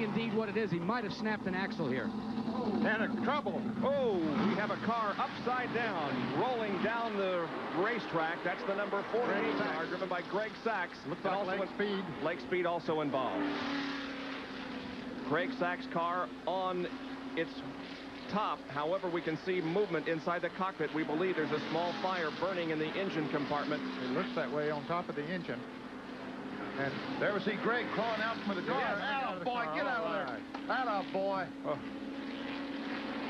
be indeed what it is. He might have snapped an axle here. And a trouble. Oh, we have a car upside down, rolling down the racetrack. That's the number 48 car, driven by Greg Sachs. Looks like Lake Speed. Lake Speed also involved. Greg Sachs' car on its top. However, we can see movement inside the cockpit. We believe there's a small fire burning in the engine compartment. It looks that way on top of the engine. And there we see Greg crawling out from the car. Yes, Atta boy, get out of there. Atta boy. Oh.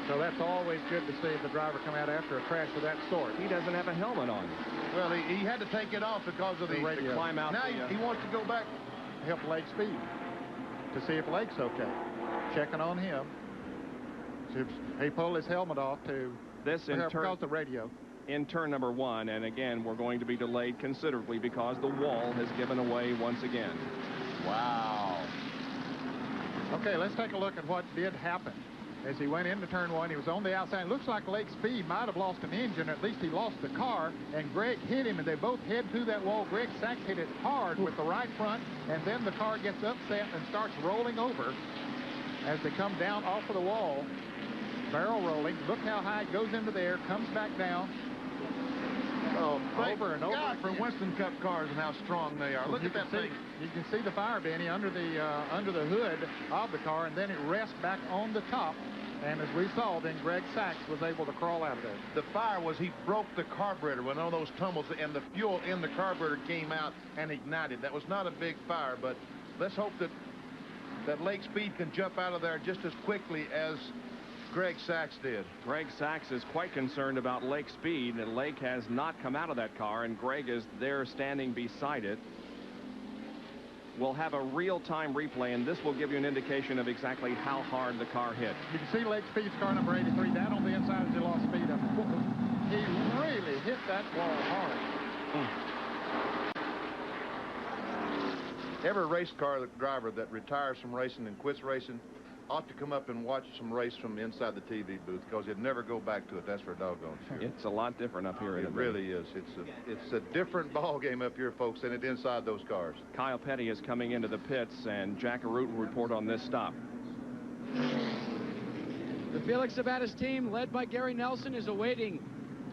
So that's always good to see the driver come out after a crash of that sort. He doesn't have a helmet on. Well, he had to take it off because of the radio. Climb out. Now he wants to go back. Help Lake Speed to see if Lake's okay. Checking on him. He pulled his helmet off to because the radio. In turn number 1, and again, we're going to be delayed considerably because the wall has given away once again. Wow. Okay, let's take a look at what did happen. As he went into turn 1, he was on the outside. It looks like Lake Speed might have lost an engine, or at least he lost the car, and Greg hit him, and they both head through that wall. Greg Sachs hit it hard with the right front, and then the car gets upset and starts rolling over as they come down off of the wall. Barrel rolling. Look how high it goes into the air, comes back down. Oh, over and over. God, for Winston Cup cars and how strong they are. Look at that thing. You can see the fire, Benny, under the hood of the car, and then it rests back on the top. And as we saw, then Greg Sachs was able to crawl out of there. The fire was he broke the carburetor when all those tumbles, and the fuel in the carburetor came out and ignited. That was not a big fire, but let's hope that Lake Speed can jump out of there just as quickly as Greg Sachs did. Greg Sachs is quite concerned about Lake Speed. And Lake has not come out of that car, and Greg is there standing beside it. We'll have a real-time replay, and this will give you an indication of exactly how hard the car hit. You can see Lake Speed's car number 83 down on the inside as he lost speed. He really hit that wall hard. Every race car driver that retires from racing and quits racing ought to come up and watch some race from inside the TV booth, because you'd never go back to it. That's for doggone sure. It's a lot different up here. It really is. It's a different ball game up here, folks, than it inside those cars. Kyle Petty is coming into the pits, and Jack Arute will report on this stop. The Felix Sabatis team, led by Gary Nelson, is awaiting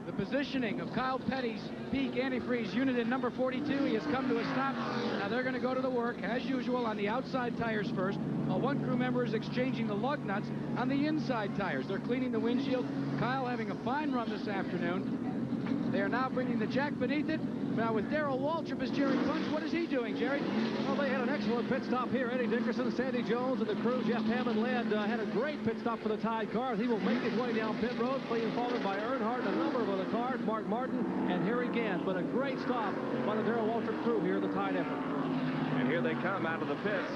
the positioning of Kyle Petty's peak antifreeze unit in number 42. He has come to a stop. Now they're going to go to the work, as usual, on the outside tires first. One crew member is exchanging the lug nuts on the inside tires. They're cleaning the windshield. Kyle having a fine run this afternoon. They are now bringing the jack beneath it. Now with Darrell Waltrip as Jerry Punch. What is he doing, Jerry? Well, they had an excellent pit stop here. Eddie Dickerson, Sandy Jones, and the crew, Jeff Hammond led, had a great pit stop for the Tide cars. He will make his way down pit road, being followed by Earnhardt and a number of other cars, Mark Martin and Harry Gant. But a great stop by the Darrell Waltrip crew here in the Tide effort. And here they come out of the pits.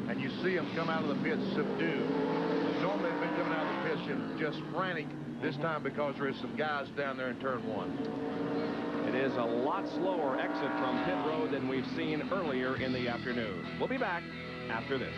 And you see them come out of the pits subdued. Normally they've been coming out of the pits just frantic this time, because there is some guys down there in turn 1. It is a lot slower exit from pit road than we've seen earlier in the afternoon. We'll be back after this.